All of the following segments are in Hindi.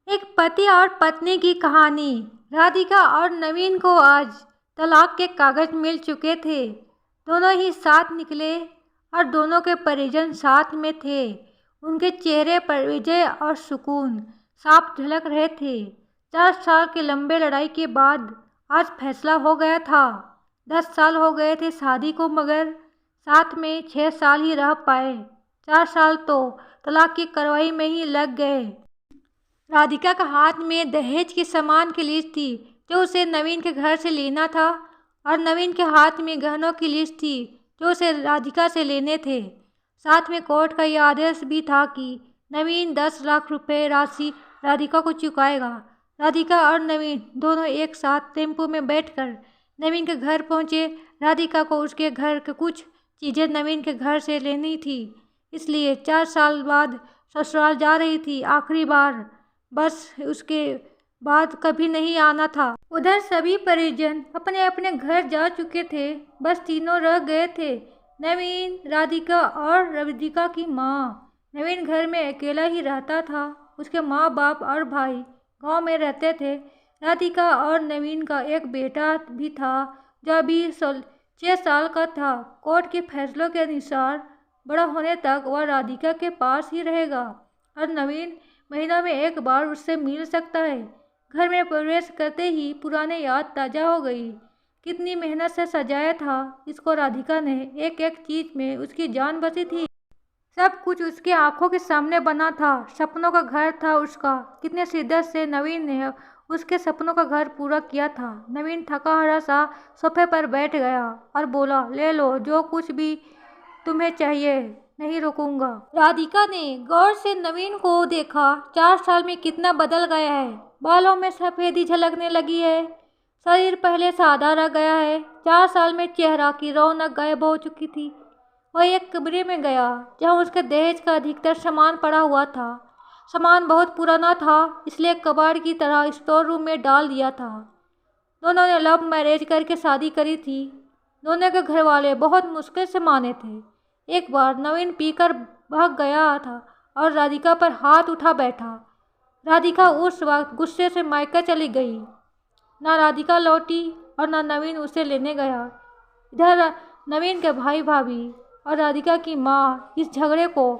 एक पति और पत्नी की कहानी। राधिका और नवीन को आज तलाक के कागज मिल चुके थे। दोनों ही साथ निकले और दोनों के परिजन साथ में थे। उनके चेहरे पर विजय और सुकून साफ झलक रहे थे। 4 साल की लंबी लड़ाई के बाद आज फैसला हो गया था। 10 साल हो गए थे शादी को, मगर साथ में 6 साल ही रह पाए। 4 साल तो तलाक की कार्रवाई में ही लग गए। राधिका का हाथ में दहेज के सामान की लिस्ट थी जो उसे नवीन के घर से लेना था, और नवीन के हाथ में गहनों की लिस्ट थी जो उसे राधिका से लेने थे। साथ में कोर्ट का यह आदेश भी था कि नवीन 10 लाख रुपए राशि राधिका को चुकाएगा। राधिका और नवीन दोनों एक साथ टेम्पो में बैठकर नवीन के घर पहुंचे। राधिका को उसके घर के कुछ चीज़ें नवीन के घर से लेनी थी, इसलिए 4 साल बाद ससुराल जा रही थी। आखिरी बार बस उसके बाद कभी नहीं आना था। उधर सभी परिजन अपने अपने घर जा चुके थे। बस तीनों रह गए थे, नवीन, राधिका और राधिका की माँ। नवीन घर में अकेला ही रहता था। उसके माँ बाप और भाई गांव में रहते थे। राधिका और नवीन का एक बेटा भी था जो अभी 6 साल का था। कोर्ट के फैसलों के अनुसार बड़ा होने तक वह राधिका के पास ही रहेगा और नवीन महीनों में एक बार उससे मिल सकता है। घर में प्रवेश करते ही पुरानी याद ताज़ा हो गई। कितनी मेहनत से सजाया था इसको राधिका ने। एक एक चीज में उसकी जान बसी थी। सब कुछ उसके आंखों के सामने बना था। सपनों का घर था उसका। कितने शिद्दत से नवीन ने उसके सपनों का घर पूरा किया था। नवीन थका हारा सा सोफे पर बैठ गया और बोला, ले लो जो कुछ भी तुम्हें चाहिए, नहीं रुकूंगा। राधिका ने गौर से नवीन को देखा। 4 साल में कितना बदल गया है। बालों में सफेदी झलकने लगी है। शरीर पहले सादा रह गया है। 4 साल में चेहरा की रौनक गायब हो चुकी थी। वह एक कमरे में गया जहां उसके दहेज का अधिकतर सामान पड़ा हुआ था। सामान बहुत पुराना था, इसलिए कबाड़ की तरह स्टोर रूम में डाल दिया था। दोनों ने लव मैरिज करके शादी करी थी। दोनों के घर वाले बहुत मुश्किल से माने थे। एक बार नवीन पीकर भाग गया था और राधिका पर हाथ उठा बैठा। राधिका उस वक्त गुस्से से मायका चली गई। ना राधिका लौटी और ना नवीन उसे लेने गया। इधर नवीन के भाई भाभी और राधिका की माँ इस झगड़े को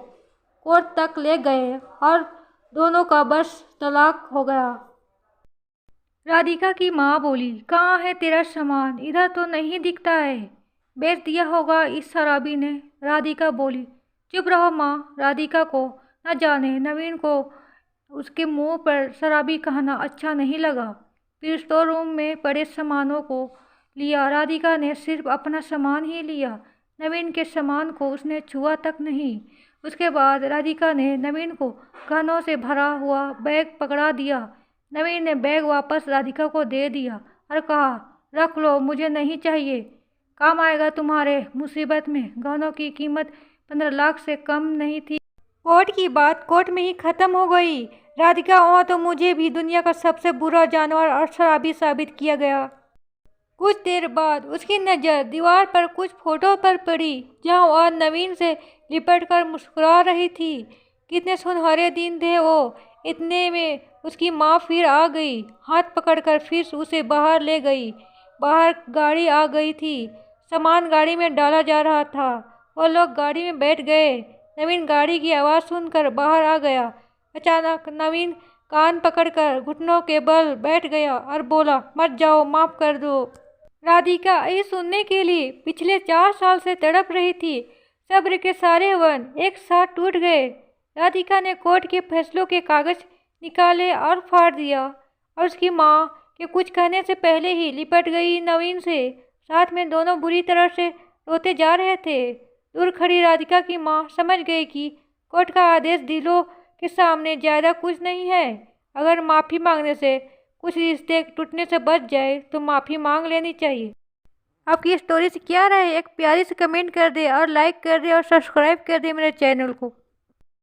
कोर्ट तक ले गए और दोनों का बस तलाक हो गया। राधिका की माँ बोली, कहाँ है तेरा सामान? इधर तो नहीं दिखता है। बेच दिया होगा इस शराबी ने। राधिका बोली, चुप रहो माँ। राधिका को न जाने नवीन को उसके मुंह पर शराबी कहना अच्छा नहीं लगा। फिर स्टोर रूम में पड़े सामानों को लिया। राधिका ने सिर्फ अपना सामान ही लिया। नवीन के सामान को उसने छुआ तक नहीं। उसके बाद राधिका ने नवीन को गहनों से भरा हुआ बैग पकड़ा दिया। नवीन ने बैग वापस राधिका को दे दिया और कहा, रख लो, मुझे नहीं चाहिए, काम आएगा तुम्हारे मुसीबत में। गहनों की कीमत 15 लाख से कम नहीं थी। कोर्ट की बात कोर्ट में ही खत्म हो गई। राधिका हुआ तो मुझे भी दुनिया का सबसे बुरा जानवर और शराबी साबित किया गया। कुछ देर बाद उसकी नज़र दीवार पर कुछ फोटो पर पड़ी जहां वह नवीन से लिपट कर मुस्कुरा रही थी। कितने सुनहरे दिन थे वो। इतने में उसकी माँ फिर आ गई। हाथ पकड़कर फिर उसे बाहर ले गई। बाहर गाड़ी आ गई थी। सामान गाड़ी में डाला जा रहा था। वो लोग गाड़ी में बैठ गए। नवीन गाड़ी की आवाज़ सुनकर बाहर आ गया। अचानक नवीन कान पकड़कर घुटनों के बल बैठ गया और बोला, मत जाओ, माफ़ कर दो। राधिका ये सुनने के लिए पिछले 4 साल से तड़प रही थी। सब्र के सारे वन एक साथ टूट गए। राधिका ने कोर्ट के फैसलों के कागज निकाले और फाड़ दिया, और उसकी माँ के कुछ कहने से पहले ही लिपट गई नवीन से। साथ में दोनों बुरी तरह से रोते जा रहे थे। दूर खड़ी राधिका की माँ समझ गई कि कोर्ट का आदेश दिलों के सामने ज़्यादा कुछ नहीं है। अगर माफ़ी मांगने से कुछ रिश्ते टूटने से बच जाए तो माफ़ी मांग लेनी चाहिए। आपकी स्टोरी से क्या राय है? एक प्यारी सी कमेंट कर दे और लाइक कर दे और सब्सक्राइब कर दे मेरे चैनल को।